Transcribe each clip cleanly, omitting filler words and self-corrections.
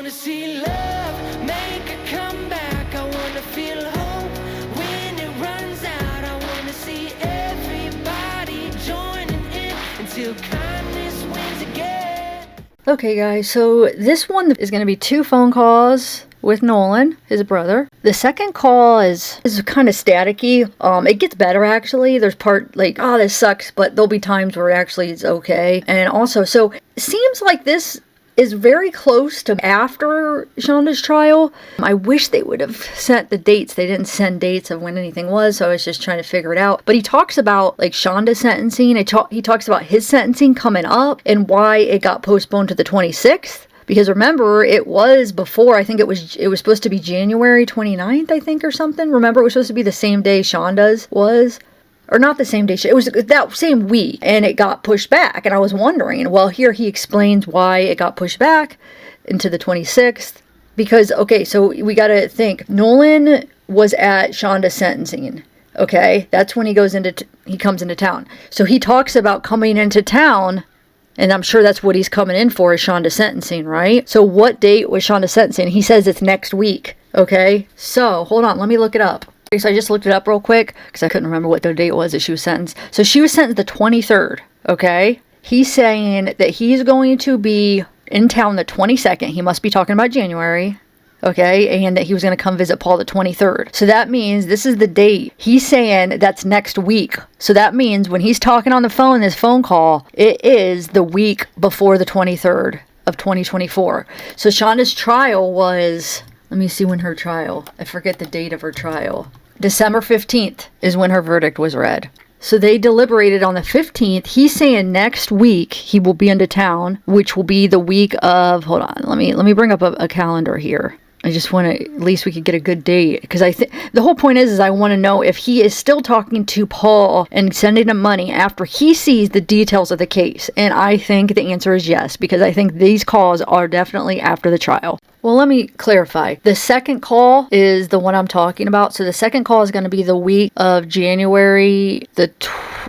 wanna see love make a comeback. I wanna feel hope when it runs out. I wanna see everybody joining in until kindness wins again. Okay guys, so this one is going to be 2 phone calls with Nolan, his brother. The second call is kind of staticky. It gets better actually. There's part like, oh, this sucks, but there'll be times where actually it's okay. And also, so it seems like this is very close to after Shonda's trial. I wish they would have sent the dates. They didn't send dates of when anything was, so I was just trying to figure it out. But he talks about like Shonda's sentencing. He talks about his sentencing coming up and why it got postponed to the 26th. Because remember, it was before, I think it was supposed to be January 29th, I think, or something. Remember, it was supposed to be the same day Shonda's was. Or not the same day, it was that same week, and it got pushed back. And I was wondering, well, here he explains why it got pushed back into the 26th. Because, okay, so we got to think, Nolan was at Shonda's sentencing. Okay, that's when he comes into town. So he talks about coming into town, and I'm sure that's what he's coming in for, is Shonda's sentencing, right? So what date was Shonda's sentencing? He says it's next week. Okay, so hold on, let me look it up. So I just looked it up real quick because I couldn't remember what the date was that she was sentenced. So she was sentenced the 23rd, okay? He's saying that he's going to be in town the 22nd. He must be talking about January, okay? And that he was going to come visit Paul the 23rd. So that means this is the date. He's saying that's next week. So that means when he's talking on the phone, this phone call, it is the week before the 23rd of 2024. So Shonda's trial was... Let me see when her trial... I forget the date of her trial. December 15th is when her verdict was read. So they deliberated on the 15th. He's saying next week he will be into town, which will be the week of... Hold on, let me bring up a calendar here. I just want to, at least we could get a good date. Because I think the whole point is I want to know if he is still talking to Paul and sending him money after he sees the details of the case. And I think the answer is yes, because I think these calls are definitely after the trial. Well, let me clarify. The second call is the one I'm talking about. So the second call is going to be the week of January the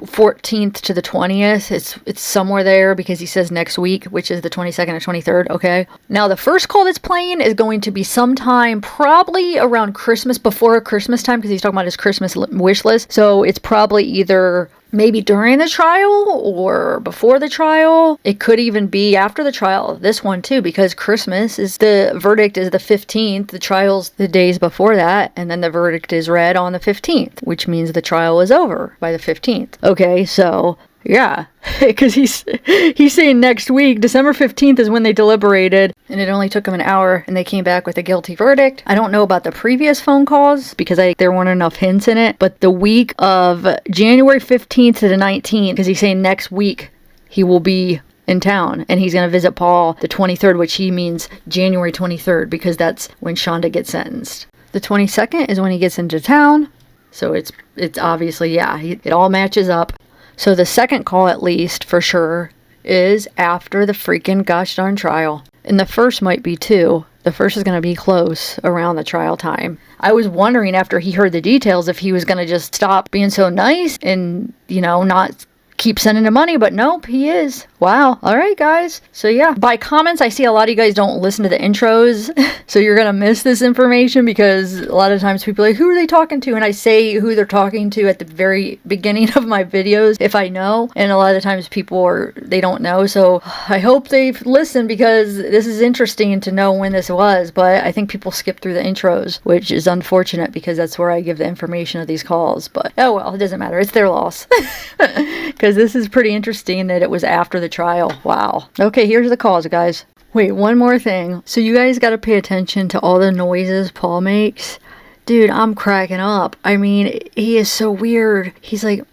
14th to the 20th. It's somewhere there because he says next week, which is the 22nd or 23rd. Okay. Now the first call that's playing is going to be sometime probably around Christmas, before Christmas time, because he's talking about his Christmas wish list. So it's probably either maybe during the trial or before the trial. It could even be after the trial, this one too, because Christmas is the verdict is the 15th, the trial's the days before that, and then the verdict is read on the 15th, which means the trial is over by the 15th. Okay, so yeah, because he's saying next week, December 15th is when they deliberated, and it only took them an hour, and they came back with a guilty verdict. I don't know about the previous phone calls, because there weren't enough hints in it, but the week of January 15th to the 19th, because he's saying next week he will be in town, and he's going to visit Paul the 23rd, which he means January 23rd, because that's when Shonda gets sentenced. The 22nd is when he gets into town, so it's obviously, yeah, it all matches up. So the second call, at least, for sure, is after the freaking gosh darn trial. And the first might be too. The first is going to be close around the trial time. I was wondering after he heard the details if he was going to just stop being so nice and, not keep sending him money, but nope, he is. Wow. All right, guys. So yeah, by comments, I see a lot of you guys don't listen to the intros, so you're going to miss this information because a lot of times people are like, who are they talking to? And I say who they're talking to at the very beginning of my videos if I know, and a lot of times they don't know, so I hope they've listened because this is interesting to know when this was, but I think people skip through the intros, which is unfortunate because that's where I give the information of these calls, but oh well, it doesn't matter. It's their loss. Because this is pretty interesting that it was after the trial. Wow. Okay, here's the calls, guys. Wait, one more thing. So you guys got to pay attention to all the noises Paul makes. Dude, I'm cracking up. I mean, he is so weird. He's like,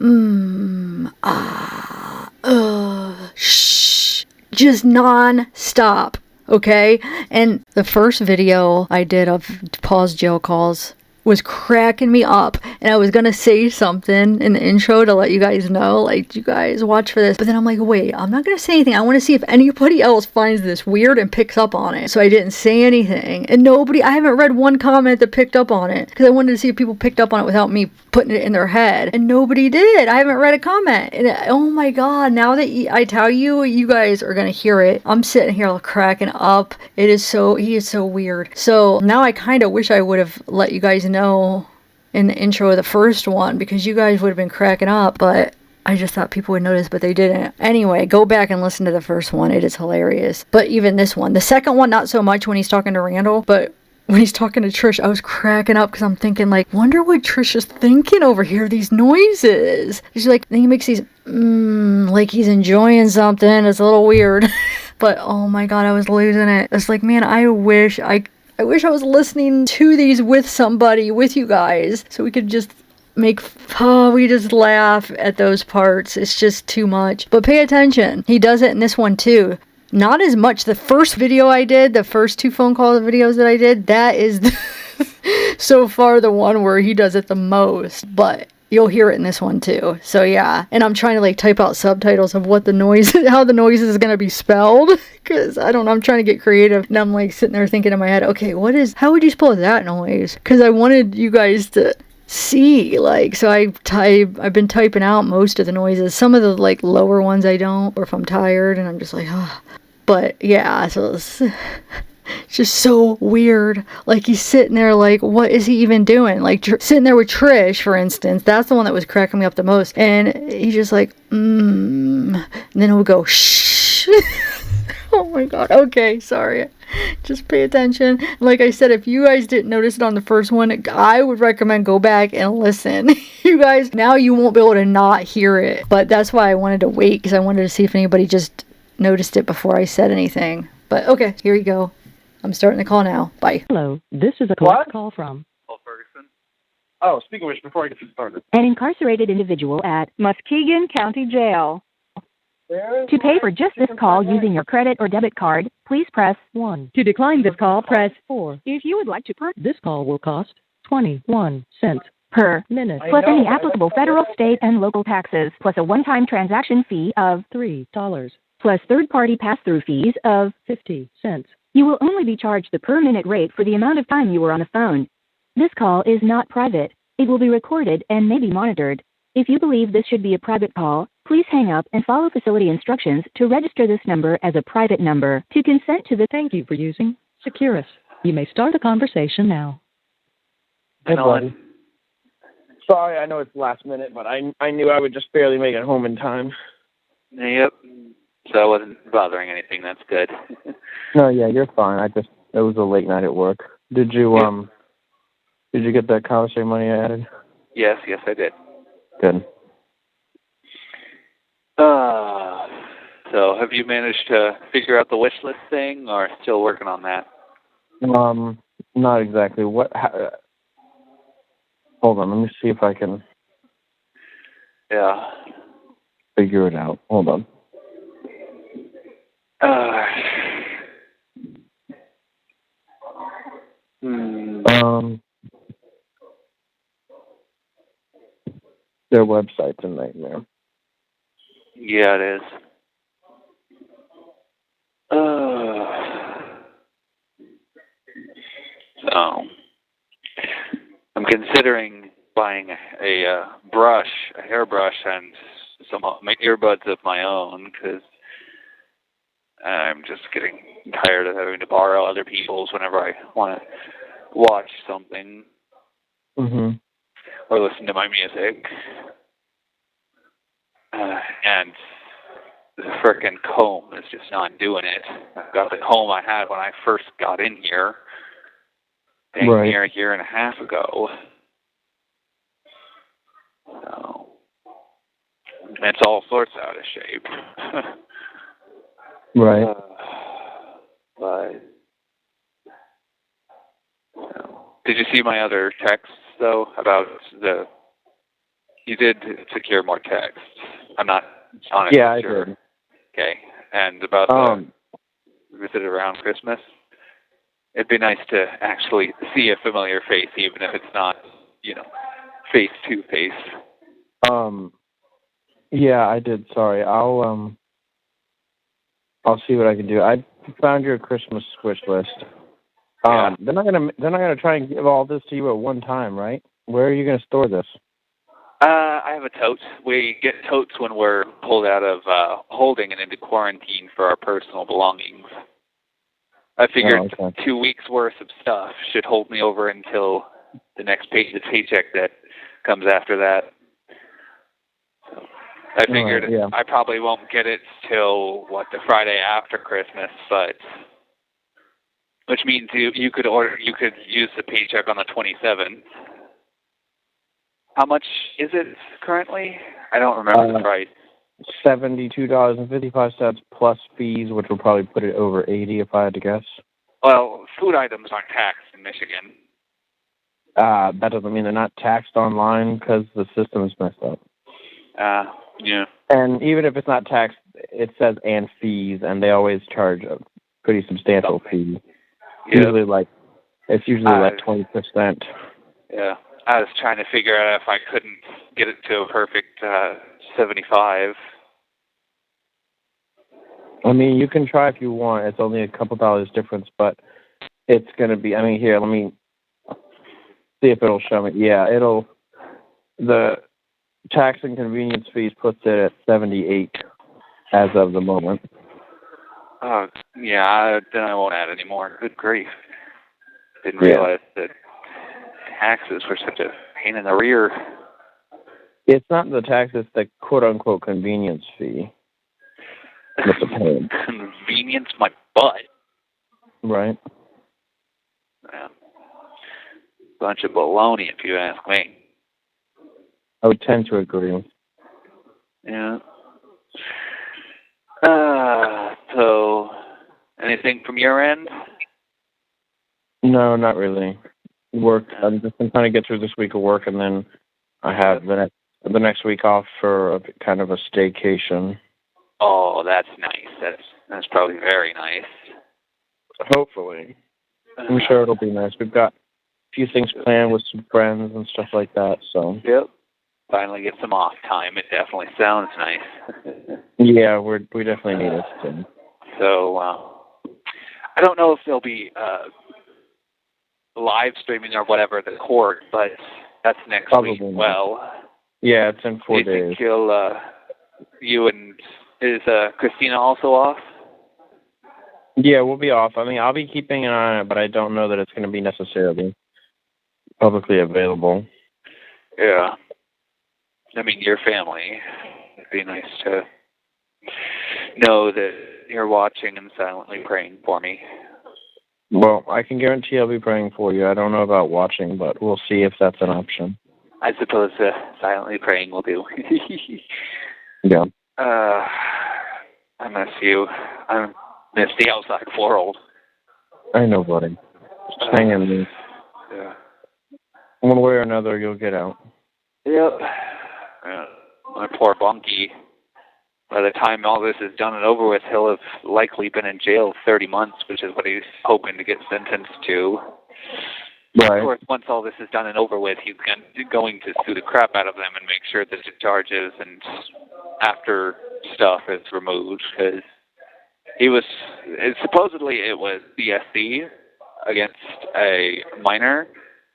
shh. Just non-stop. Okay? And the first video I did of Paul's jail calls, was cracking me up, and I was gonna say something in the intro to let you guys know, like, you guys watch for this, but then I'm like, wait, I'm not gonna say anything. I want to see if anybody else finds this weird and picks up on it. So I didn't say anything, and I haven't read one comment that picked up on it, because I wanted to see if people picked up on it without me putting it in their head, and nobody did. I haven't read a comment, and oh my god, now that I tell you, you guys are gonna hear it. I'm sitting here cracking up. He is so weird. So now I kind of wish I would have let you guys know in the intro of the first one, because you guys would have been cracking up, but I just thought people would notice, but they didn't. Anyway, go back and listen to the first one. It is hilarious. But even this one, the second one, not so much when he's talking to Randall, but when he's talking to Trish, I was cracking up because I'm thinking, like, wonder what Trish is thinking over here, these noises. She's like, then he makes these, like he's enjoying something. It's a little weird. But, oh my god, I was losing it. It's like, man, I wish I was listening to these with somebody, with you guys, so we could just we just laugh at those parts. It's just too much. But pay attention. He does it in this one too. Not as much. The first video I did, the first 2 phone call videos that I did, that is so far the one where he does it the most. But you'll hear it in this one too. So yeah. And I'm trying to like type out subtitles of what the noise, how the noise is going to be spelled. Because I don't know, I'm trying to get creative. And I'm like sitting there thinking in my head, okay, how would you spell that noise? Because I wanted you guys to see, like, so I've been typing out most of the noises. Some of the like lower ones I don't, or if I'm tired and I'm just like, oh. But yeah, so it's just so weird. Like, he's sitting there like, what is he even doing? Like, sitting there with Trish, for instance. That's the one that was cracking me up the most. And he's just like, and then he'll go, shh. Oh my god. Okay, sorry. Just pay attention. Like I said, if you guys didn't notice it on the first one, I would recommend go back and listen. You guys, now you won't be able to not hear it. But that's why I wanted to wait, because I wanted to see if anybody just noticed it before I said anything. But okay, here you go. I'm starting the call now. Bye. Hello, this is a collect call from Ferguson. Oh, speaking of which, before I get started, an incarcerated individual at Muskegon County Jail. To pay for just this call using your credit or debit card, please press 1. To decline this call, press 4. If you would like to this call will cost 21 cents per minute, plus any applicable federal, state, and local taxes, plus a one-time transaction fee of $3, plus third-party pass-through fees of 50 cents. You will only be charged the per-minute rate for the amount of time you were on the phone. This call is not private. It will be recorded and may be monitored. If you believe this should be a private call, please hang up and follow facility instructions to register this number as a private number. To consent to the Thank you for using Securus. You may start a conversation now. Hey, Nolan. Sorry, I know it's last minute, but I knew I would just barely make it home in time. Yep. So I wasn't bothering anything. That's good. No, yeah, you're fine. It was a late night at work. Did you get that commissary money I added? Yes, I did. Good. So have you managed to figure out the wish list thing, or still working on that? Not exactly. Hold on, let me see if I can. Yeah. Figure it out. Hold on. Their website's a nightmare. Yeah, it is. So I'm considering buying a hairbrush, and some earbuds of my own, because I'm just getting tired of having to borrow other people's whenever I want to watch something or listen to my music. And the frickin' comb is just not doing it. I've got the comb I had when I first got in here, near a year and a half ago. So it's all sorts out of shape. Right. But did you see my other texts though about you did secure more texts? I'm not honestly sure. I did. Okay. And about the visit around Christmas? it'd be nice to actually see a familiar face, even if it's not, face to face. Yeah, I did. Sorry. I'll see what I can do. I found your Christmas wish list. Yeah. They're not gonna try and give all this to you at one time, right? Where are you gonna store this? I have a tote. We get totes when we're pulled out of holding and into quarantine for our personal belongings. I figured 2 weeks worth of stuff should hold me over until the next paycheck that comes after that. So I figured I probably won't get it till the Friday after Christmas, which means you could use the paycheck on the 27th. How much is it currently? I don't remember the price. $72.55 plus fees, which will probably put it over $80 if I had to guess. Well, food items aren't taxed in Michigan. That doesn't mean they're not taxed online because the system is messed up. Yeah. And even if it's not taxed, it says and fees, and they always charge a pretty substantial fee. Yep. It's usually like 20%. Yeah. I was trying to figure out if I couldn't get it to a perfect 75. I mean, you can try if you want. It's only a couple dollars difference, but it's going to be, here, let me see if it'll show me. Yeah, the tax and convenience fees puts it at 78 as of the moment. Oh, yeah, then I won't add any more. Good grief. Didn't realize that taxes were such a pain in the rear. It's not the tax, it's the quote-unquote convenience fee. Convenience my butt. Right. Yeah. Bunch of baloney, if you ask me. I would tend to agree. Yeah. So, anything from your end? No, not really. Work. I'm just trying to get through this week of work, and then I have the next week off for a kind of a staycation. Oh, that's nice. That's probably very nice. Hopefully. I'm sure it'll be nice. We've got a few things planned with some friends and stuff like that, so. Yep. Finally get some off time. It definitely sounds nice. Yeah, we definitely need it. So. So, I don't know if there'll be live streaming or whatever the court, but that's next Probably week. Not. Well, yeah, it's in 4 days. You and is Christina also off? Yeah, we'll be off. I'll be keeping an eye on it, but I don't know that it's going to be necessarily publicly available. Yeah. Your family. It'd be nice to know that you're watching and silently praying for me. Well, I can guarantee I'll be praying for you. I don't know about watching, but we'll see if that's an option. I suppose silently praying will do. Yeah. I miss you. I miss the outside world. I know, buddy. Just hang in there. Yeah. One way or another, you'll get out. Yep. My poor Bunky. By the time all this is done and over with, he'll have likely been in jail 30 months, which is what he's hoping to get sentenced to. Right. Of course, once all this is done and over with, he's going to sue the crap out of them and make sure that the charges and after stuff is removed, because supposedly it was BSC against a minor.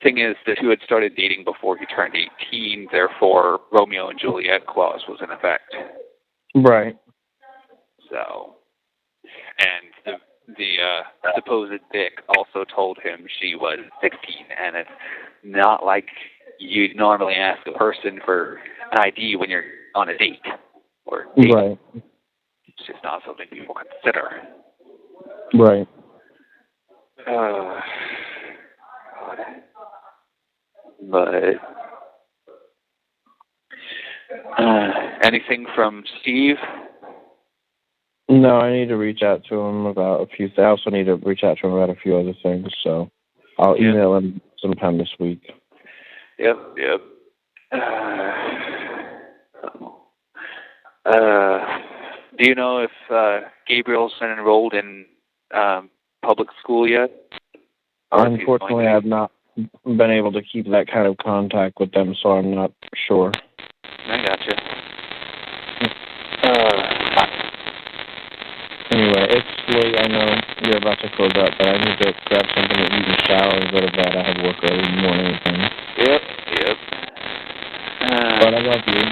Thing is, the two had started dating before he turned 18, therefore Romeo and Juliet clause was in effect. Right. So, and the supposed Vic also told him she was 16, and it's not like you'd normally ask a person for an ID when you're on a date or dating. Right. It's just not something people consider. Right. God. But anything from Steve? No, I need to reach out to him about a few things. I also need to reach out to him about a few other things, so I'll email him sometime this week. Yep. Do you know if Gabriel's been enrolled in public school yet? Unfortunately, I've not been able to keep that kind of contact with them, so I'm not sure. I gotcha. Anyway, it's late. I know you're about to close up, but I need to grab something to eat and shower and go to bed. I have work early in the morning and things. Yep. But I love you.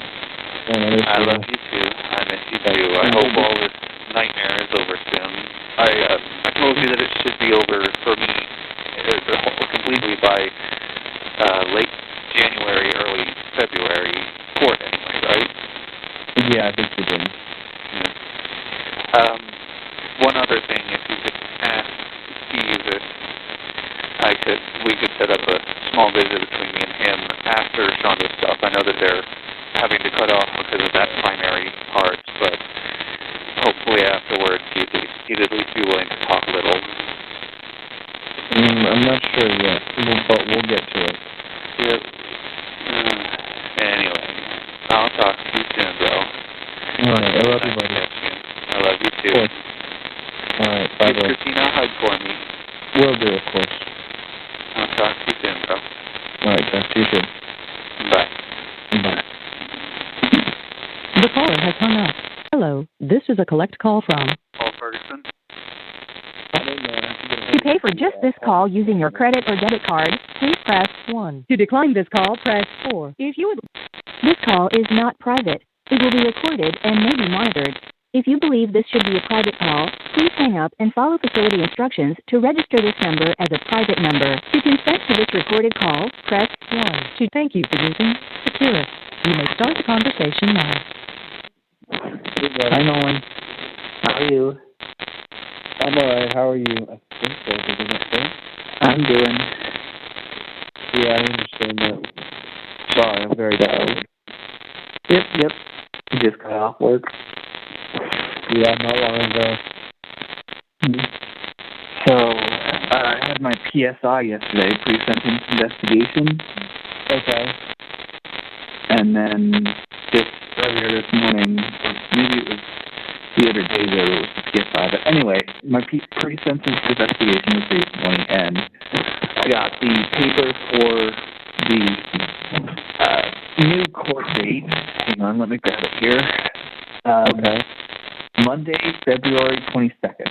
And I love you too. I miss you too. I hope all this nightmare is over soon. I told you that it should be over for me completely by late January, early February, court anyway, right? Yeah, I think you did. Yeah. One other thing, if you could ask Steve if we could set up a small visit between me and him after Shonda's stuff. I know that they're having to cut off because of that primary part, but hopefully afterwards he'd at least be willing to talk a little. I'm not sure yet, but we'll get to it. Yep. Anyway, I'll talk to you soon, bro. Alright, I love you, buddy. I love you too. Alright, bye, Give bro. Christina a hug for me. Will do, of course. I'll talk to you soon, bro. Alright, talk to you soon. Bye. Bye. The caller has hung up. Hello, this is a collect call from Paul Ferguson. To pay for just this call using your credit or debit card, please press 1. To decline this call, press 4. If you would... This call is not private. It will be recorded and may be monitored. If you believe this should be a private call, please hang up and follow facility instructions to register this number as a private number. To consent to this recorded call, press 1. To thank you for using Securus. You may start the conversation now. Hi, Nolan. How are you? I'm alright, how are you? I think so, isn't it, sir? I'm doing. Yeah, I understand that. Sorry, I'm very tired. Yep. Just got off work. Yeah, not long ago. So, I had my PSI yesterday, pre-sentence investigation. Okay. And then just earlier this morning, or maybe it was the other day that it was the PSI, but anyway, my pre-sentence investigation was this morning, and I got the papers for the new court date. Hang on, let me grab it here. Okay. Monday, February 22nd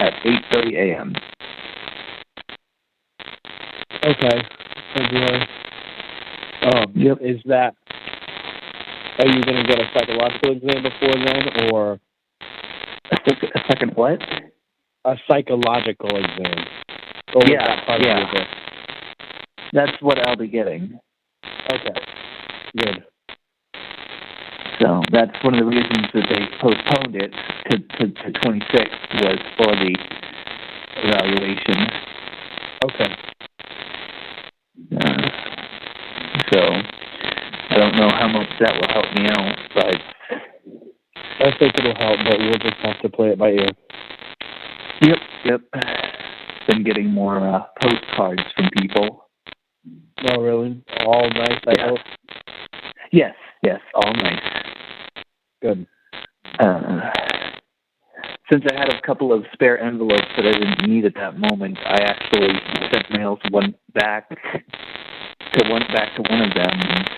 at 8:30 a.m. Okay. February. Yep. Is that... Are you going to get a psychological exam before then, or... A second what? A psychological exam. Or was that part of your book? That's what I'll be getting. Okay. Good. So that's one of the reasons that they postponed it to 26 was for the evaluation. Okay. So I don't know how much that will help me out, but I think it'll help, but we'll just have to play it by ear. Yep. Been getting more postcards from people. Oh, really? All nice, I hope? Yes, all nice. Good. Since I had a couple of spare envelopes that I didn't need at that moment, I actually sent mail to one back to one of them, and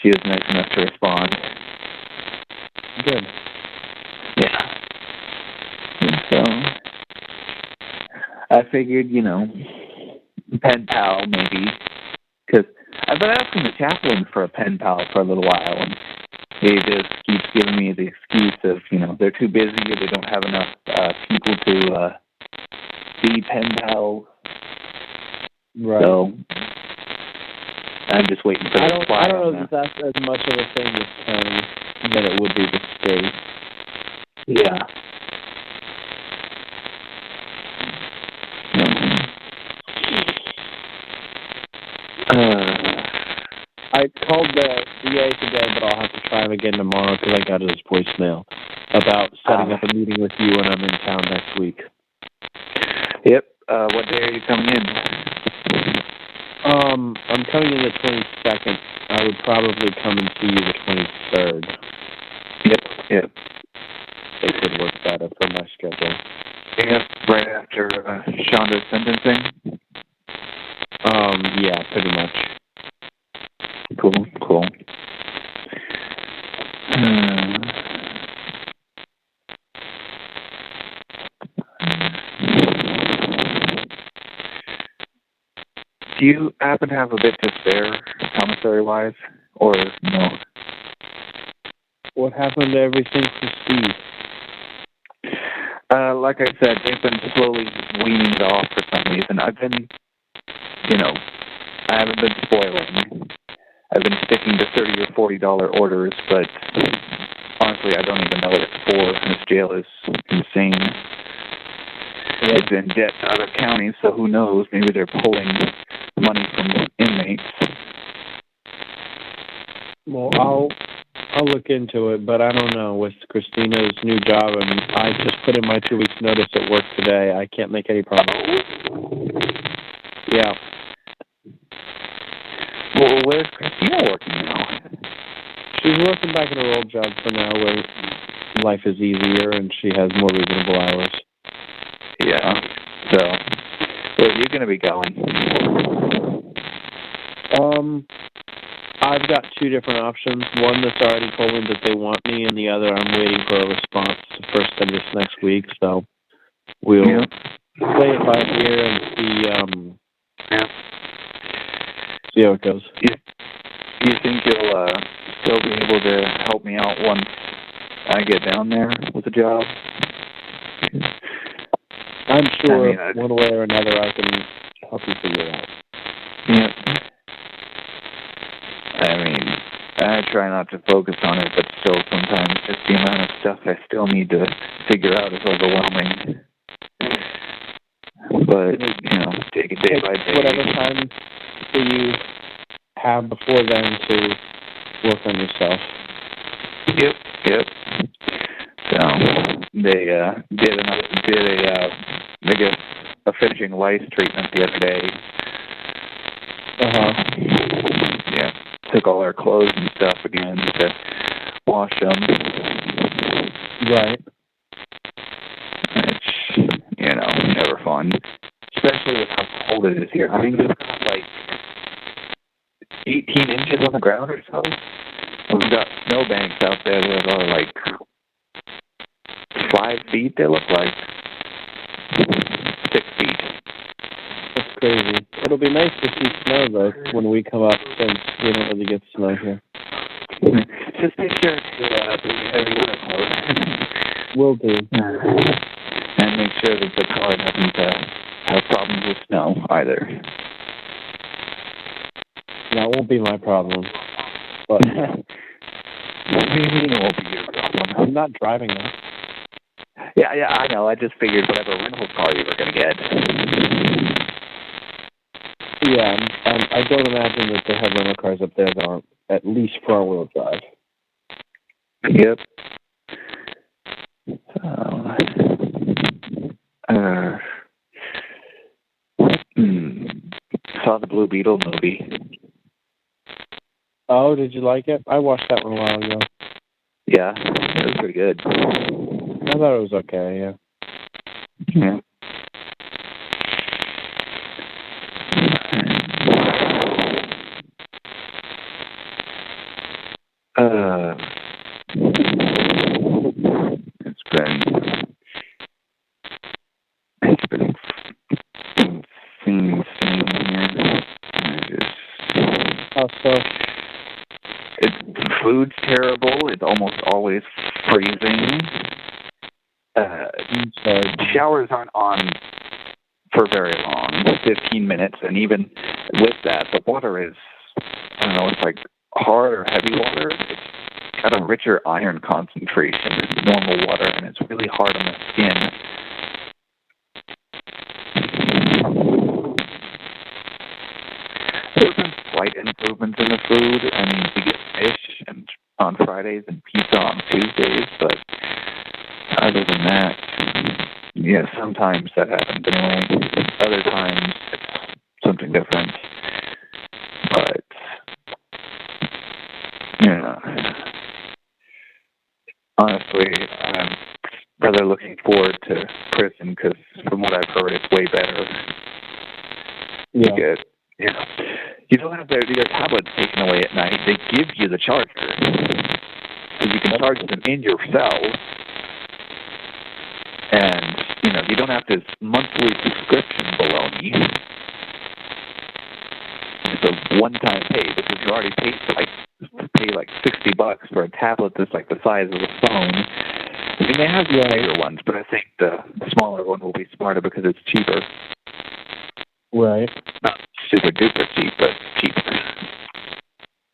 she was nice enough to respond. Good. Yeah. And so I figured, pen pal maybe, because I've been asking the chaplain for a pen pal for a little while, and he just keeps giving me the excuse of, they're too busy or they don't have enough people to be pen pals. Right. So I'm just waiting for the reply. I don't know if that's as much of a thing with Tony than it would be with State. Yeah. I called the DA today, but I'll have to try him again tomorrow because I got his voicemail about setting up a meeting with you when I'm in town next week. Yep. What day are you coming in? I'm coming in the 22nd. I would probably come and see you the 23rd. Yep. It would work better for my schedule. Yeah, right after Shonda's sentencing. Yeah, pretty much. Cool. Do you happen to have a bit to spare, commissary-wise, or no? What happened to everything for Steve? Like I said, they've been slowly weaning it off for some reason. I've been, I haven't been spoiling. I've been sticking to $30 or $40 orders, but honestly, I don't even know what it's for. This jail is insane. It's in debt to other counties, so who knows? Maybe they're pulling money from inmates. Well, I'll look into it, but I don't know. With Christina's new job, and I just put in my 2 weeks notice at work today. I can't make any promises. Yeah. Well, where's Christina working now? She's working back at her old job for now, where life is easier and she has more reasonable hours. Yeah. So, where are you going to be going? I've got 2 different options. One that's already told me that they want me, and the other I'm waiting for a response the first of this next week. So we'll play it by ear and see how it goes. You think you'll still be able to help me out once I get down there with the job? I'm sure one way or another I can help you figure it out. Yeah. I mean, I try not to focus on it, but still sometimes just the amount of stuff I still need to figure out is overwhelming. But, take it day by day. Whatever time you have before then to work on yourself. Yep. So, they did a finishing lice treatment the other day. Yeah. Took all our clothes and stuff again to wash them. Right. It's, never fun. Especially with how cold it is here. I mean, we've got like 18 inches on the ground or so. We've got snowbanks out there that are like 5 feet, they look like. 6 feet. That's crazy. It'll be nice to see snow, though, when we come up, since we don't really get snow here. Just make sure to bring heavy winter clothes. Will do. And make sure that the car doesn't have problems with snow, either. That won't be my problem. But it won't be your problem. I'm not driving it. Yeah, I know. I just figured whatever rental car you were going to get. Yeah, I don't imagine that they have rental cars up there that aren't at least front-wheel drive. Yep. Saw the Blue Beetle movie. Oh, did you like it? I watched that one a while ago. Yeah, it was pretty good. I thought it was okay, yeah. Yeah. It's been insane here. How so? Food's terrible. It's almost always freezing. Showers aren't on for very long, 15 minutes, and even with that, the water is, I don't know, it's like hard or heavy water. It's got a richer iron concentration than normal water, and it's really hard on the skin. There's been slight improvements in the food. I mean, we get fish and on Fridays and pizza on Tuesdays, but other than that, yeah, sometimes that happens anyway. Other times, it's something different. But, honestly, I'm rather looking forward to prison because Yeah. Because, you know, you don't have your tablets taken away at night. They give you the charger. So you can charge them in your cell. And, you know, you don't have this monthly subscription baloney. It's a one-time pay because you already paid like $60 for a tablet that's like the size of a phone. I mean, they have the bigger ones, but I think the smaller one will be smarter because it's cheaper. Right. Not super duper cheap, but cheaper.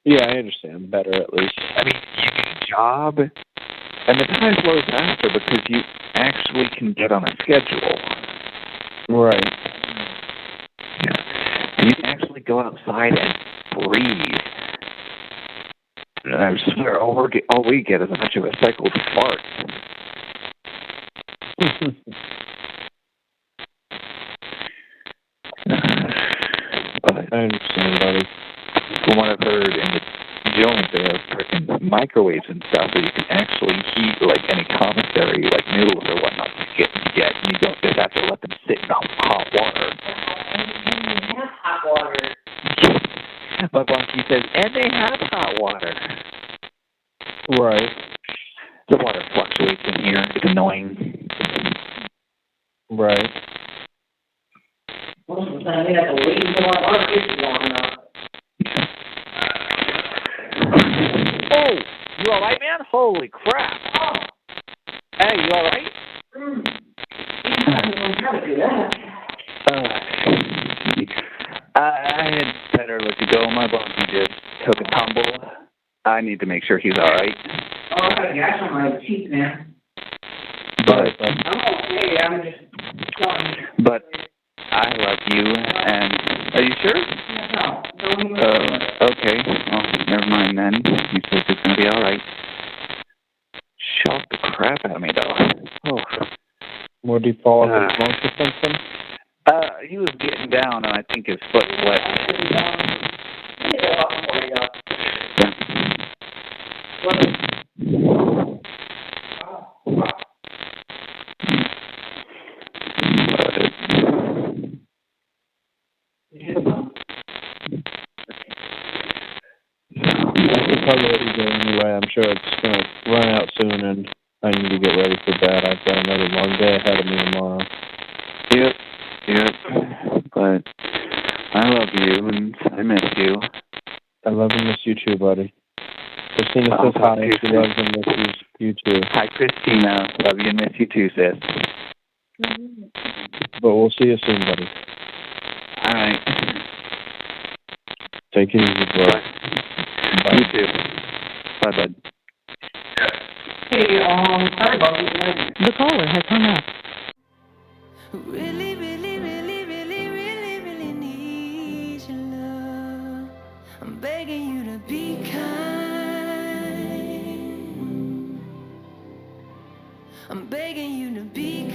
Yeah, I understand. Better at least. I mean, you get a job, and the time flows faster because you actually can get on a schedule. Right. Yeah. And you can actually go outside and breathe. And I swear, all we get is a bunch of recycled farts. But I understand, buddy. from what I've heard in the joint, they have freaking microwaves and stuff that you can actually heat like any commissary, like noodles or whatnot you get, and you don't just have to let them sit in hot water. Hot water. My boss, he says, and they have hot water. Right. The water fluctuates in here. It's annoying. Right. Most of the time, we have to wait until our water gets warm enough. Oh, you all right, man? Holy crap! Oh. Hey, you all right? How to do that? I had better let you go. My boss just took a tumble. I need to make sure he's all right. Oh, I got gas on my teeth, man. But I'm okay. I'm just done. But I love you, and are you sure? No, don't even. Okay. Well, never mind then. He says it's gonna be all right. Shocked the crap out of me, though. Oh. Would he fall off his bunk or something? He was getting down, and I think his foot slipped. Probably let you go anyway. I'm sure it's going to run out soon, and I need to get ready for bed. I've got another long day ahead of me tomorrow. Yep. But I love you, and I miss you. I love and miss you too, buddy. Christina says hi. She loves and misses you too. Hi, Christina. Love you and miss you too, sis. But we'll see you soon, buddy. All right. Take it easy, bro. Bye. You too. Bye, bud. Hey, sorry about this. The caller has hung up. Really, really, really, really, really, really need your love. I'm begging you to be kind. I'm begging you to be